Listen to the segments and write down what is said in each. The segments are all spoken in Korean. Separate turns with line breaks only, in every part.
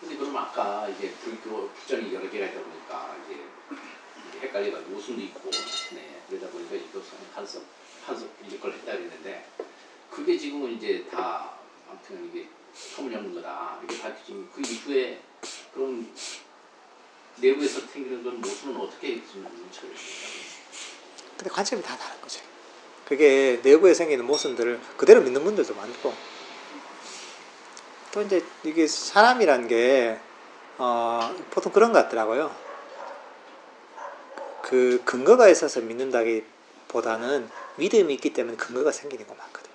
근데 그럼 아까 이제 불교 부전이 여러 개가 있다 보니까 이제 헷갈려가지고 우순도 있고, 네, 그러다 보니까 이거 판석 이걸 했다 그랬는데, 그게 지금은 이제 다 아무튼 이게 소문이 거다 이게 밝혀진 그 이후에 그럼 내부에서 생기는 건 모순은 어떻게 좀 처리합니까?
근데 관점이 다 다른 거죠. 그게 내부에 생기는 모순들을 그대로 믿는 분들도 많고, 또 이제 이게 사람이란 게 보통 그런 것 같더라고요. 그 근거가 있어서 믿는다기보다는 믿음이 있기 때문에 근거가 생기는 거 많거든요.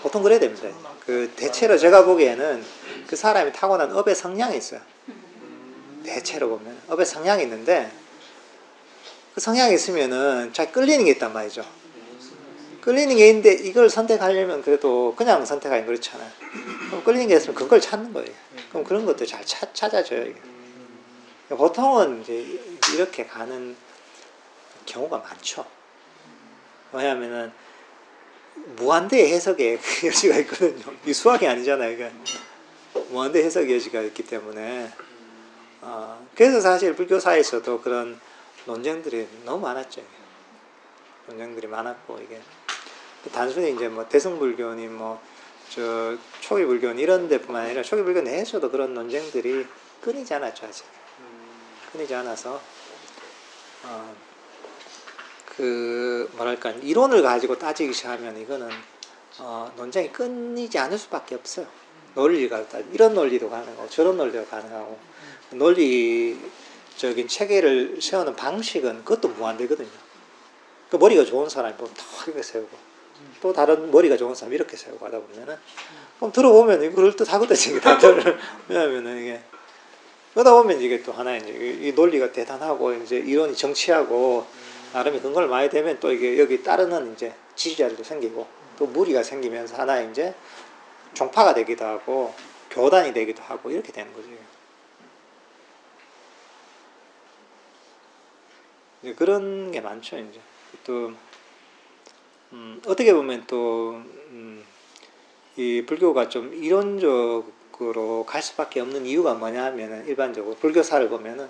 보통 그래야 됩니다. 그 대체로 제가 보기에는 그 사람이 타고난 업의 성향이 있어요. 대체로 보면 업의 성향이 있는데, 그 성향이 있으면은 잘 끌리는 게 있단 말이죠. 끌리는 게 있는데 이걸 선택하려면 그래도 그냥 선택하기 그렇잖아요. 그럼 끌리는 게 있으면 그걸 찾는 거예요. 그럼 그런 것도 잘 찾아져요. 이게. 보통은 이제 이렇게 가는 경우가 많죠. 왜냐하면은 무한대의 해석의 여지가 있거든요. 이 수학이 아니잖아요. 이게 무한대 해석의 여지가 있기 때문에 그래서 사실 불교사에서도 그런 논쟁들이 너무 많았죠. 논쟁들이 많았고, 이게 단순히 이제 뭐 대승불교니 뭐 저 초기불교니 이런 데뿐만 아니라 초기불교 내에서도 그런 논쟁들이 끊이지 않았죠. 아직 끊이지 않아서 그 뭐랄까 이론을 가지고 따지기 시작하면 이거는 논쟁이 끊이지 않을 수밖에 없어요. 논리가 이런 논리도 가능하고 저런 논리도 가능하고, 논리적인 체계를 세우는 방식은 그것도 무한대거든요. 그 머리가 좋은 사람이 보면 다 이렇게 세우고, 또 다른 머리가 좋은 사람이 이렇게 세우고 하다 보면은, 그럼 들어보면 이거 그럴듯하거든요. 이게 다들. 왜냐면은 이게 그러다 보면 이게 또 하나 이제 이 논리가 대단하고 이제 이론이 정치하고 나름의 근거를 많이 되면 또 이게 여기 따르는 이제 지지자들도 생기고, 또 무리가 생기면서 하나의 이제 종파가 되기도 하고 교단이 되기도 하고 이렇게 되는 거죠. 이제 그런 게 많죠. 이제 또 어떻게 보면 또 이 불교가 좀 이론적으로 갈 수밖에 없는 이유가 뭐냐 하면은, 일반적으로 불교사를 보면은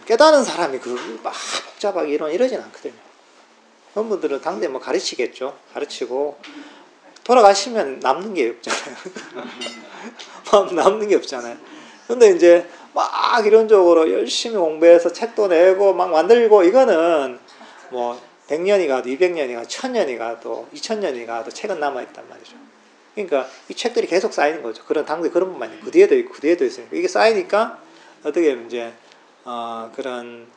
깨달은 사람이 그걸 막 복잡하게 이러진 않거든요. 그런 분들은 당대 뭐 가르치겠죠. 가르치고 돌아가시면 남는 게 없잖아요. 남는 게 없잖아요. 근데 이제 막 이론적으로 열심히 공부해서 책도 내고 막 만들고, 이거는 뭐 100년이 가도 200년이 가도 1000년이 가도 2000년이 가도 책은 남아있단 말이죠. 그러니까 이 책들이 계속 쌓이는 거죠. 그런 당대 그런 분만 아니고 그 뒤에도 있고 그 뒤에도 있으니까 이게 쌓이니까 어떻게 이제 그런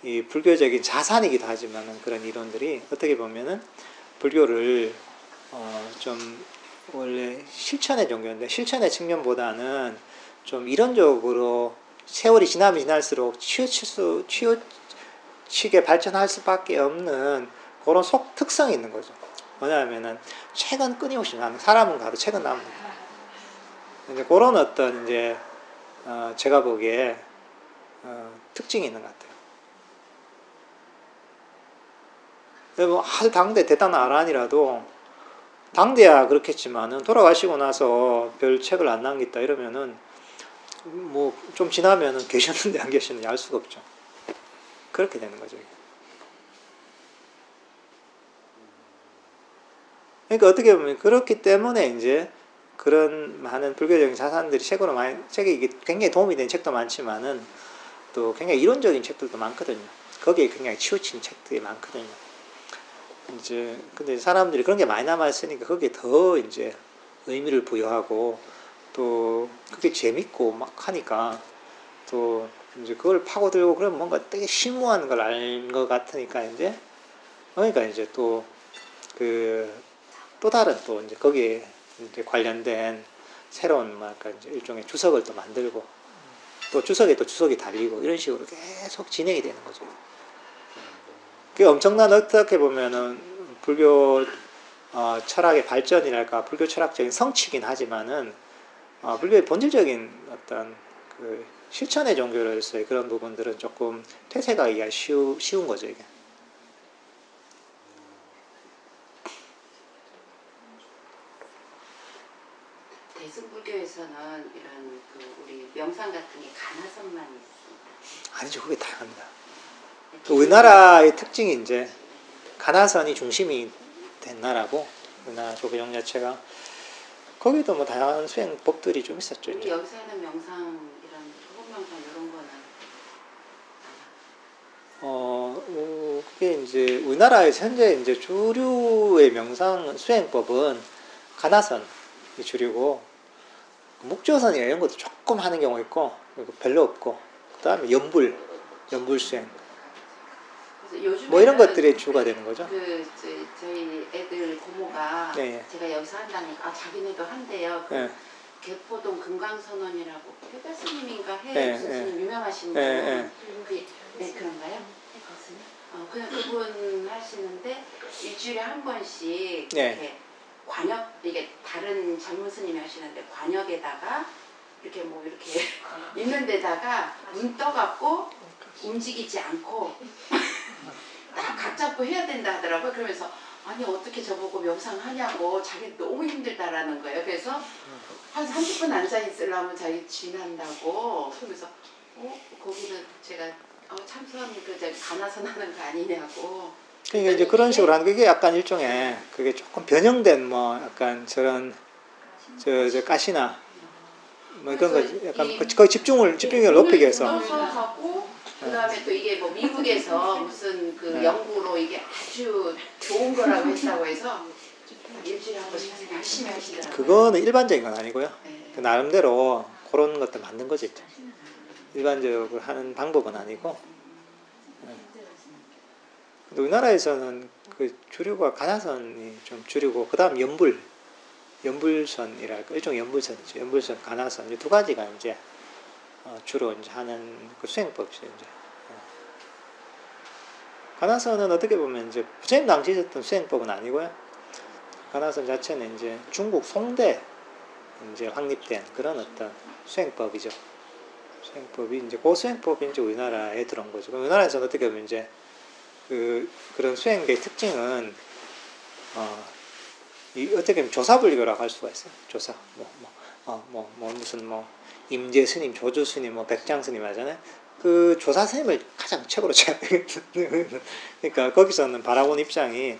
이 불교적인 자산이기도 하지만은, 그런 이론들이 어떻게 보면은 불교를 좀 원래 실천의 종교인데, 실천의 측면보다는 좀 이론적으로 세월이 지나면 지날수록 치우치게 발전할 수밖에 없는 그런 특성이 있는 거죠. 뭐냐면은 책은 끊임없이 나는, 사람은 가도 책은 남는 거예요. 이제 그런 어떤 이제 제가 보기에 특징이 있는 것 같아요. 뭐 아주 당대 대단한 아란이라도 당대야 그렇겠지만은 돌아가시고 나서 별 책을 안 남겼다 이러면은 뭐 좀 지나면은 계셨는데 안 계셨는지 알 수가 없죠. 그렇게 되는 거죠. 그러니까 어떻게 보면 그렇기 때문에 이제 그런 많은 불교적인 자산들이 책이 굉장히 도움이 되는 책도 많지만은 또 굉장히 이론적인 책들도 많거든요. 거기에 굉장히 치우친 책들이 많거든요. 이제 근데 사람들이 그런 게 많이 남아 있으니까 거기에 더 이제 의미를 부여하고, 또 그게 재밌고 막 하니까 또 이제 그걸 파고들고, 그러면 뭔가 되게 심오한 걸 알 것 같으니까 이제, 그러니까 이제 또 또 다른 또 이제 거기에 이제 관련된 새로운 뭐랄까 이제 일종의 주석을 또 만들고, 또 주석에 또 주석이 달리고, 이런 식으로 계속 진행이 되는 거죠. 그게 엄청난, 어떻게 보면은 불교 철학의 발전이랄까 불교 철학적인 성취긴 하지만은 불교의 본질적인 어떤 그 실천의 종교로서의 그런 부분들은 조금 퇴색하기가 쉬운 거죠 이게.
대승불교에서는 이런 그 우리 명상 같은 게 가나선만 있습니다.
아니죠, 그게 다양합니다. 우리나라의 특징이 이제 가나선이 중심이 된 나라고, 우리나라 조계종 자체가 거기도 뭐 다양한 수행법들이 좀 있었죠.
우리
이제.
여기서 하는 명상 이런 초급 명상 이런 거는
그게 이제 우리나라에서 현재 이제 주류의 명상 수행법은 가나선이 주류고, 묵조선이 이런 것도 조금 하는 경우 있고, 그리고 별로 없고, 그 다음에 연불 수행. 뭐 이런 것들이 주가 되는 거죠.
저희 애들 고모가
예.
제가 여기서 한다니까 자기네도 한대요.
예.
개포동 금강선원이라고 회가 스님인가 해
예,
무슨
예.
스님 유명하신 분.
예.
네 그런가요? 그냥 그분 하시는데 일주일에 한 번씩
예.
이렇게 관역 이게 다른 젊은 스님이 하시는데 관역에다가 이렇게 뭐 이렇게 있는 데다가 눈 떠갖고 움직이지 않고 딱 각 잡고 해야 된다 하더라고요. 그러면서 아니 어떻게 저보고 명상하냐고 자기 너무 힘들다라는 거예요. 그래서 한 30분 앉아 있으려면 자기 쥐난다고. 그러면서 거기는 제가 참선 그 가나선 하는 거 아니냐고.
그러니까 이제 그런 식으로 하는 게 이게 약간 일종의 그게 조금 변형된 뭐 약간 저런 저 가시나 뭐 그런 거 약간 거의 집중력을 높이기 위해서.
하고 그다음에 또 이게 뭐 미국에서 무슨 그 연구로 이게 아주 좋은 거라고 했다고 해서 일주일에 한 번씩 열심히 하시더라고요.
그거는 일반적인 건 아니고요.
네.
그 나름대로 그런 것들 만든 거지. 일반적으로 하는 방법은 아니고. 근데 우리나라에서는 그 주류가 가나선이 좀 주류고, 그 다음 연불선이랄까, 일종의 연불선이죠. 연불선, 가나선, 이 두 가지가 이제 주로 이제 하는 그 수행법이죠. 이제. 가나선은 어떻게 보면 이제 부처님 당시 있었던 수행법은 아니고요. 가나선 자체는 이제 중국 송대 이제 확립된 그런 어떤 수행법이죠. 수행법이 이제 그 수행법이 이제 우리나라에 들어온 거죠. 우리나라에서는 어떻게 보면 이제 그런 수행의 특징은 어떻게 보면 조사불교라고 할 수가 있어요. 조사 무슨 임재 스님, 조주 스님, 백장 스님 하잖아요. 그 조사 스님을 가장 최고로 쳐야 되거든요. 그러니까 거기서는 바라본 입장이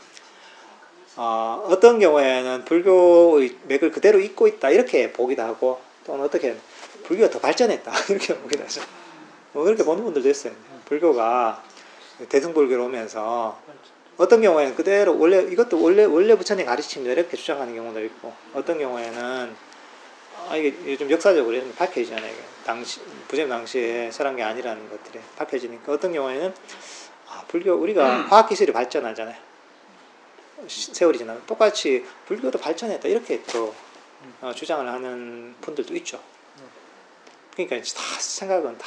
어떤 경우에는 불교의 맥을 그대로 잇고 있다 이렇게 보기도 하고, 또는 어떻게 불교가 더 발전했다 이렇게 보기도 하죠. 뭐 그렇게 보는 분들도 있어요. 불교가 대승불교로 오면서 어떤 경우에는 그대로 이것도 원래 부처님 가르침이다 이렇게 주장하는 경우도 있고, 어떤 경우에는 이게 요즘 역사적으로 이런 게 밝혀지잖아요. 부처님 당시에 설한 게 아니라는 것들이 밝혀지니까, 어떤 경우에는 불교 우리가 과학기술이 발전하잖아요. 세월이 지나면 똑같이 불교도 발전했다 이렇게 또 주장을 하는 분들도 있죠. 그러니까 다 생각은 다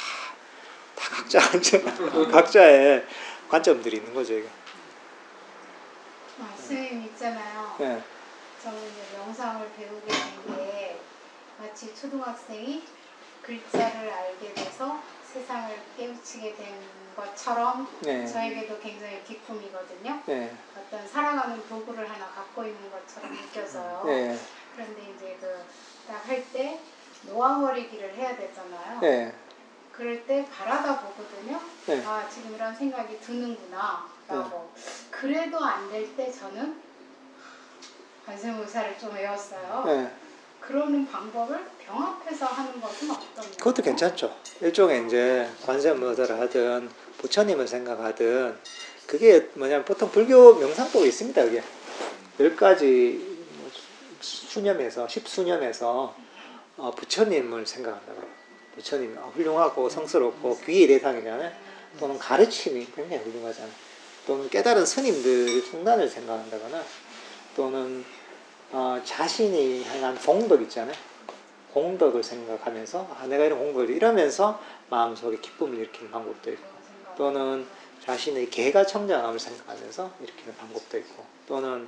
각자의 관점들이 있는 거죠. 이게.
선생님 있잖아요.
네.
저는 이제 명상을 배우게 된 게 마치 초등학생이 글자를 알게 돼서 세상을 깨우치게 된 것처럼
네.
저에게도 굉장히 기쁨이거든요.
네.
어떤 살아가는 도구를 하나 갖고 있는 것처럼 느껴져요.
네.
그런데 이제 딱 할 때 놓아버리기를 해야 되잖아요.
네.
그럴 때 바라다 보거든요.
네.
지금 이런 생각이 드는구나 라고. 그래도 안 될 때 저는 관세음보살을 좀 외웠어요.
네.
그러는 방법을 병합해서 하는 것은 어떤가요?
그것도 괜찮죠. 일종의 이제 관세음보살을 하든 부처님을 생각하든, 그게 뭐냐면 보통 불교 명상법이 있습니다. 그게 10가지 수념에서 10수념에서 부처님을 생각한다고. 부처님 훌륭하고 성스럽고 귀의 대상이잖아요. 또는 가르침이 굉장히 훌륭하잖아요. 또는 깨달은 스님들 성단을 생각한다거나, 또는 자신이 행한 공덕 있잖아요. 공덕을 생각하면서 내가 이런 공덕을 이러면서 마음속에 기쁨을 일으키는 방법도 있고, 또는 자신의 개가 청정함을 생각하면서 일으키는 방법도 있고, 또는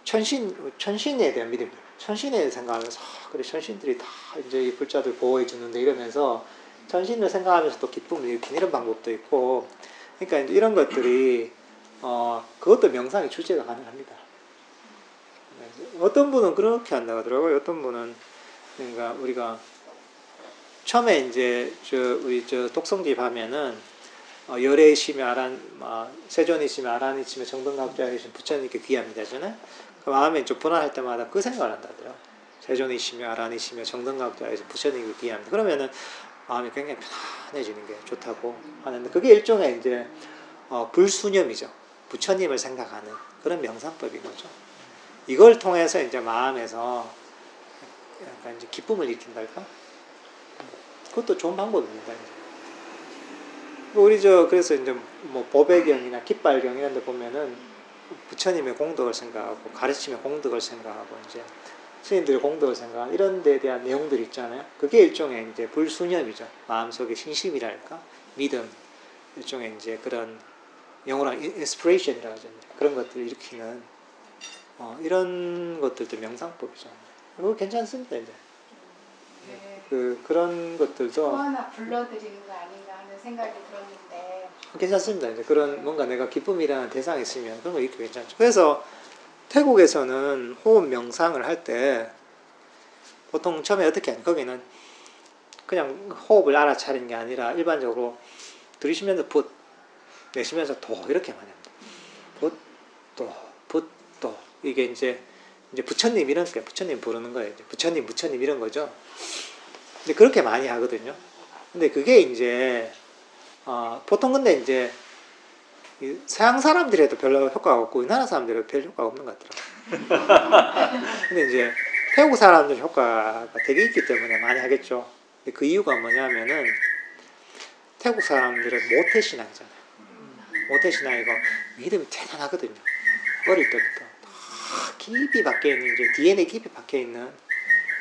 천신에 대한 믿음, 천신에 대해 생각하면서 그래 천신들이 다 이제 이 불자들 보호해 주는데 이러면서 천신을 생각하면서 또 기쁨을 일으키는 이런 방법도 있고, 그러니까 이제 이런 것들이 그것도 명상의 주제가 가능합니다. 어떤 분은 그렇게 한다고 하더라고요. 어떤 분은 그러니까 우리가 처음에 이제 우리 독성집 하면은 열애이시며 세존이시며 아란이시며 정등각자이시며 부처님께 귀합니다잖아요. 그 마음에 좀 불안할 때마다 그 생각을 한다더라고요. 세존이시며 아란이시며 정등각자이시며 부처님께 귀합니다. 그러면은 마음이 굉장히 편안해지는 게 좋다고 하는데, 그게 일종의 이제 불수념이죠. 부처님을 생각하는 그런 명상법인 거죠. 이걸 통해서 이제 마음에서 약간 이제 기쁨을 일으킨달까? 그것도 좋은 방법입니다. 우리 그래서 이제 뭐 법의경이나 깃발경 이런 데 보면은 부처님의 공덕을 생각하고 가르침의 공덕을 생각하고 이제 스님들의 공덕을 생각하는 이런 데에 대한 내용들이 있잖아요. 그게 일종의 이제 불수념이죠. 마음속에 신심이랄까? 믿음, 일종의 이제 그런 영어랑 인스피레이션이라고 하죠. 그런 것들을 일으키는 이런 것들도 명상법이죠. 그거 괜찮습니다, 이제.
네.
그런 것들도
또 하나 불러드리는 거 아닌가 하는 생각이 들었는데.
괜찮습니다. 이제 그런 뭔가 내가 기쁨이라는 대상이 있으면 그런 거 이렇게 괜찮죠. 그래서 태국에서는 호흡 명상을 할 때 보통 처음에 어떻게 하냐, 거기는 그냥 호흡을 알아차리는 게 아니라 일반적으로 들이쉬면서 붓, 내쉬면서 도 이렇게 많이 합니다. 붓, 도, 붓, 도. 이게 이제 부처님 이런 게 부처님 부르는 거예요. 이제 부처님 이런 거죠. 근데 그렇게 많이 하거든요. 근데 그게 이제 보통 근데 이제 서양 사람들이 해도 별로 효과가 없고 우리나라 사람들이 해도 별 효과가 없는 것 같더라고요. 근데 이제 태국 사람들 효과가 되게 있기 때문에 많이 하겠죠. 근데 그 이유가 뭐냐면은 태국 사람들은 모태신앙이잖아요. 모태신앙이고 믿음이 대단하거든요. 어릴 때부터 다 깊이 박혀있는 이제 DNA 깊이 박혀있는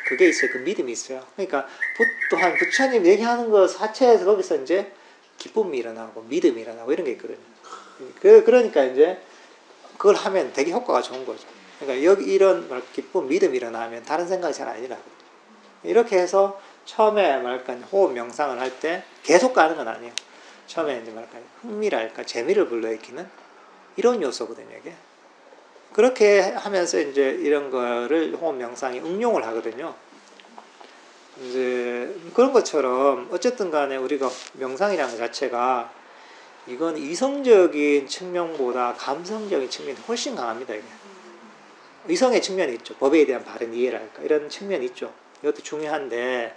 그게 있어요. 그 믿음이 있어요. 그러니까 또한 부처님 얘기하는 거 자체에서 거기서 이제 기쁨이 일어나고 믿음이 일어나고 이런 게 있거든요. 그러니까 이제 그걸 하면 되게 효과가 좋은 거죠. 그러니까 여기 이런 기쁨, 믿음이 일어나면 다른 생각이 잘 안 일어나거든요. 이렇게 해서 처음에 호흡 명상을 할 때 계속 가는 건 아니에요. 처음에 이제 흥미랄까 재미를 불러일으키는 이런 요소거든요, 이게. 그렇게 하면서 이제 이런 거를 호흡 명상에 응용을 하거든요. 이제 그런 것처럼 어쨌든 간에 우리가 명상이라는 것 자체가 이건 이성적인 측면보다 감성적인 측면이 훨씬 강합니다, 이게. 이성의 측면이 있죠. 법에 대한 바른 이해랄까 이런 측면이 있죠. 이것도 중요한데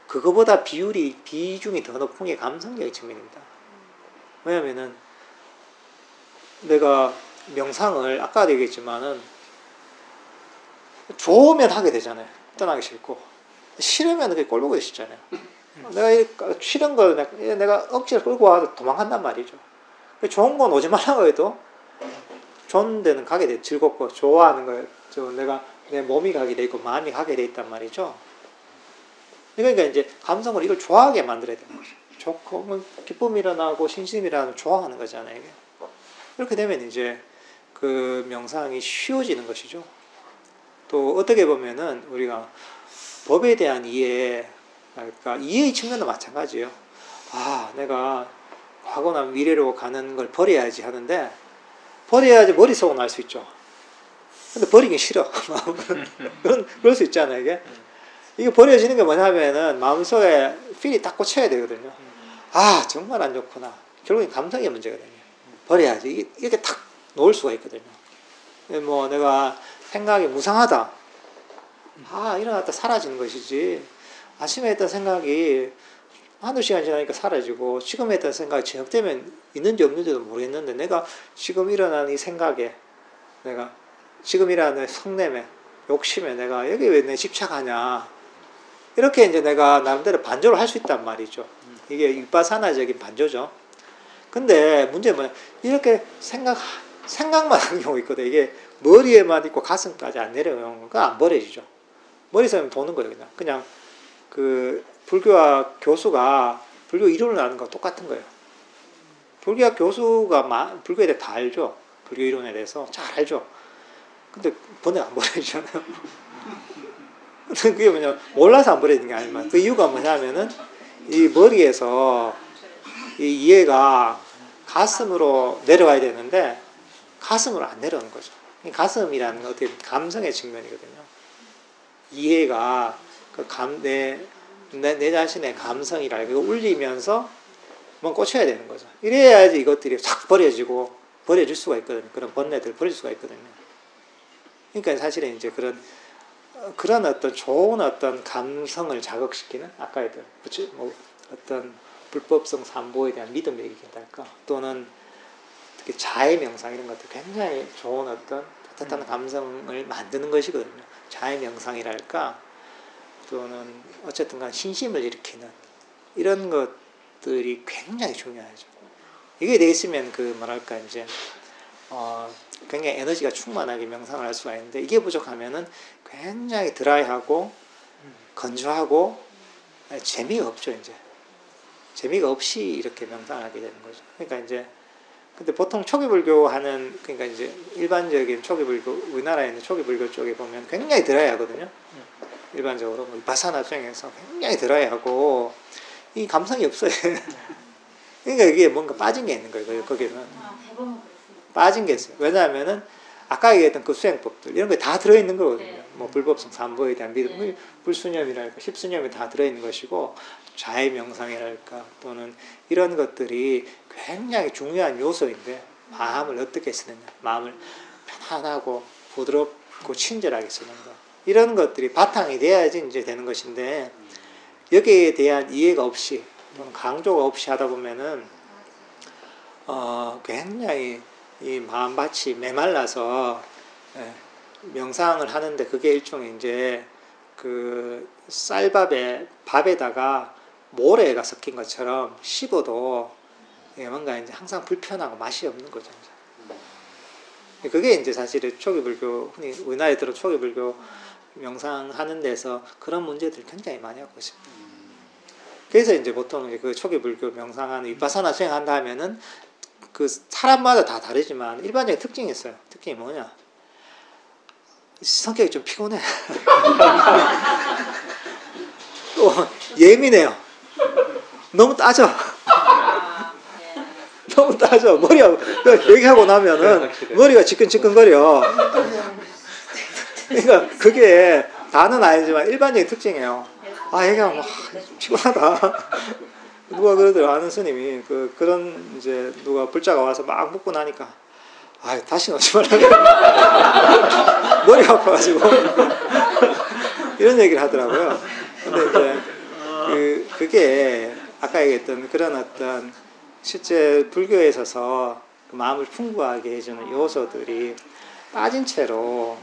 그거보다 비중이 더 높은 게 감성적인 측면입니다. 왜냐면은 내가 명상을 아까도 얘기했지만은 좋으면 하게 되잖아요. 떠나기 싫고 싫으면 그게 꼴보기 싫잖아요. 내가 싫은 걸 내가 억지로 끌고 와서 도망간단 말이죠. 좋은 건 오지 말라고 해도 좋은 데는 가게 돼. 즐겁고 좋아하는 거예요. 내 몸이 가게 돼 있고 마음이 가게 돼 있단 말이죠. 그러니까 이제 감성을 이걸 좋아하게 만들어야 되는 거죠. 좋고 기쁨이 일어나고 신심이 일어나면 좋아하는 거잖아요. 이게. 이렇게 되면 이제 그 명상이 쉬워지는 것이죠. 또 어떻게 보면은 우리가 법에 대한 이해, 그러니까 이해의 측면도 마찬가지예요. 내가 과거나 미래로 가는 걸 버려야지 하는데 버려야지 머릿속은 알 수 있죠. 근데 버리긴 싫어. 그럴 수 있잖아요, 이게. 이게 버려지는 게 뭐냐면은 마음속에 필이 딱 꽂혀야 되거든요. 정말 안 좋구나. 결국엔 감성의 문제거든요. 버려야지. 이렇게 탁 놓을 수가 있거든요. 뭐 내가 생각이 무상하다. 일어났다 사라지는 것이지. 아침에 했던 생각이 한두 시간 지나니까 사라지고 지금 했던 생각이 저녁 되면 있는지 없는지도 모르겠는데 내가 지금 일어나는 이 생각에 내가 지금 일어나는 성냄에 욕심에 내가 여기 왜 내 집착하냐. 이렇게 이제 내가 나름대로 반조를 할 수 있단 말이죠. 이게 윗바사나적인 반조죠. 근데 문제는 뭐냐. 이렇게 생각만 하는 경우 있거든. 이게 머리에만 있고 가슴까지 안 내려오는 거. 그거 안 버려지죠. 머릿속에 도는 거예요, 그냥. 그 불교학 교수가 불교 이론을 아는 거랑 똑같은 거예요. 불교학 교수가 불교에 대해 다 알죠. 불교 이론에 대해서 잘 알죠. 근데 번뇌 안 버려지잖아요. 그게 뭐냐, 몰라서 안 버리는 게 아니면 그 이유가 뭐냐면은 이 머리에서 이 이해가 가슴으로 내려와야 되는데 가슴으로 안 내려오는 거죠. 이 가슴이라는 건 어떻게 감성의 측면이거든요. 이해가 그 내 자신의 감성이랄 그 울리면서 뭔 꽂혀야 되는 거죠. 이래야지 이것들이 싹 버려질 수가 있거든요. 그런 번뇌들 버릴 수가 있거든요. 그러니까 사실은 이제 그런 어떤 좋은 어떤 감성을 자극시키는 아까 했던 뭐 어떤 불법성 삼보에 대한 믿음을 일으킨달까, 또는 특히 자해 명상 이런 것들 굉장히 좋은 어떤 따뜻한 감성을 만드는 것이거든요. 자해 명상이랄까, 또는 어쨌든 간 신심을 일으키는 이런 것들이 굉장히 중요하죠. 이게 돼 있으면 그 뭐랄까 이제 굉장히 에너지가 충만하게 명상을 할 수가 있는데, 이게 부족하면은 굉장히 드라이하고 건조하고 재미가 없죠. 이제 재미가 없이 이렇게 명상을 하게 되는 거죠. 그러니까 이제 근데 보통 초기불교 하는, 그러니까 이제 일반적인 초기불교, 우리나라에 있는 초기불교 쪽에 보면 굉장히 드라이하거든요. 일반적으로 바사나 수행에서 굉장히 드라이하고 이 감성이 없어요. 그러니까 이게 뭔가 빠진 게 있는 거예요. 거기는 빠진 게 있어요. 왜냐하면은 아까 얘기했던 그 수행법들 이런 게 다 들어있는 거거든요. 뭐 불법성 삼보에 대한 믿음, 불수념이랄까, 십수념이 다 들어있는 것이고, 자해 명상이랄까, 또는 이런 것들이 굉장히 중요한 요소인데, 마음을 어떻게 쓰느냐, 마음을 편안하고 부드럽고 친절하게 쓰는 것, 이런 것들이 바탕이 돼야지 이제 되는 것인데, 여기에 대한 이해가 없이 또는 강조가 없이 하다 보면은 굉장히 이 마음밭이 메말라서 명상을 하는데, 그게 일종의 이제 그 밥에다가 모래가 섞인 것처럼 씹어도 뭔가 이제 항상 불편하고 맛이 없는 거죠. 그게 이제 사실은 초기불교, 흔히 우리나라에 들어 초기불교 명상하는 데서 그런 문제들을 굉장히 많이 하고 있습니다. 그래서 이제 보통 그 초기불교 명상하는 위파사나 수행한다 하면은 그 사람마다 다 다르지만 일반적인 특징이 있어요. 특징이 뭐냐? 성격이 좀 피곤해. 또 예민해요. 너무 따져. 너무 따져. 머리가 얘기하고 나면은 머리가 지끈지끈거려. 그러니까 그게 다는 아니지만 일반적인 특징이에요. 얘기하면 피곤하다. 누가 그러더라고. 아는 스님이 그런 이제 누가 불자가 와서 막 묻고 나니까 다시 넣지 말라고. 머리 아파가지고 이런 얘기를 하더라고요. 근데 이제 그게 아까 얘기했던 그런 어떤 실제 불교에 있어서 그 마음을 풍부하게 해주는 요소들이 빠진 채로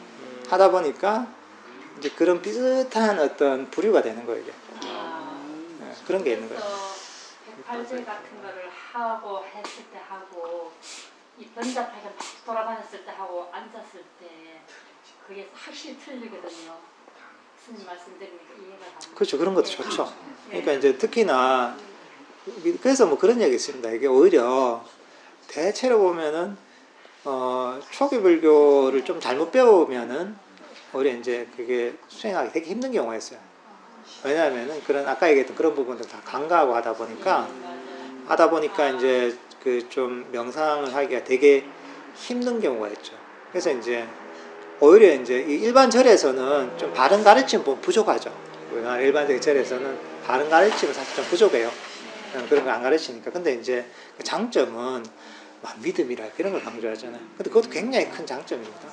하다 보니까 이제 그런 비슷한 어떤 부류가 되는 거예요. 이게. 그런 게 있는 거예요.
발제 같은 거를 하고 했을 때 하고 이 번잡하게 막 돌아다녔을 때 하고 앉았을 때 그게 확실히 틀리거든요. 스님 말씀드리니까 이해가 가는.
그렇죠. 그런 것도 좋죠. 그러니까 이제 특히나 그래서 뭐 그런 얘기 있습니다. 이게 오히려 대체로 보면은 초기 불교를 좀 잘못 배우면은 오히려 이제 그게 수행하기 되게 힘든 경우가 있어요. 왜냐하면은 그런 아까 얘기했던 그런 부분들 다 간과하고 하다 보니까 이제 그 좀 명상을 하기가 되게 힘든 경우가 있죠. 그래서 이제 오히려 이제 일반 절에서는 좀 바른 가르침 부족하죠. 일반적인 절에서는 바른 가르침은 사실 좀 부족해요. 그런 거 안 가르치니까. 근데 이제 그 장점은 믿음이라 이런 걸 강조하잖아요. 근데 그것도 굉장히 큰 장점입니다.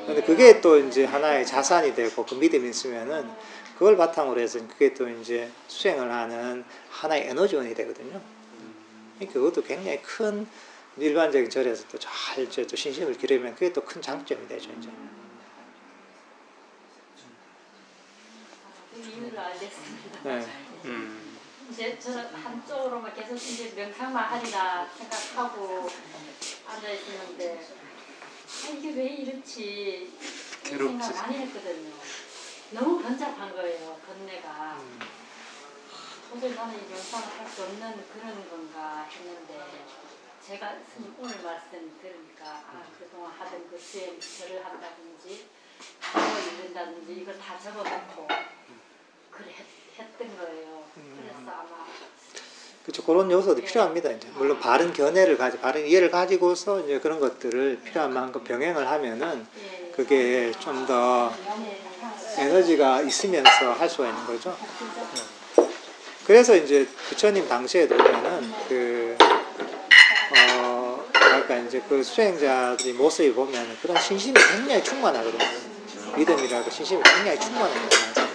근데 그게 또 이제 하나의 자산이 되고 그 믿음이 있으면은 그걸 바탕으로 해서 그게 또 이제 수행을 하는 하나의 에너지원이 되거든요. 그러니까 그것도 굉장히 큰 일반적인 절에서 또 잘 또 신심을 기르면 그게 또 큰 장점이 되죠. 이제.
이유를 알겠습니다.
네.
이제 저 한쪽으로만 계속 이제 명상만 하리라 생각하고 앉아 있었는데 이게 왜 이렇지 생각 많이 했거든요. 너무 번잡한 거예요. 번뇌가. 도저히 나는 이 명상을 할 수 없는 그런 건가 했는데 제가 스님 오늘 말씀 들으니까 그동안 하던 그 수행 절을 한다든지 뭐 읽는다든지 이걸 다 적어놓고 그래 했던 거예요. 그래서 아마
그렇죠. 그런 요소도 필요합니다. 이제 물론 바른 견해를 바른 이해를 가지고서 이제 그런 것들을 필요한 만큼 병행을 하면은
예,
그게 좀 더
예,
에너지가 있으면서 할 수가 있는 거죠. 그래서 이제 부처님 당시에 보면은 뭐랄까 이제 그 수행자들이 모습이 보면 그런 신심이 굉장히 충만하거든요. 믿음이라고 신심이 굉장히 충만해요.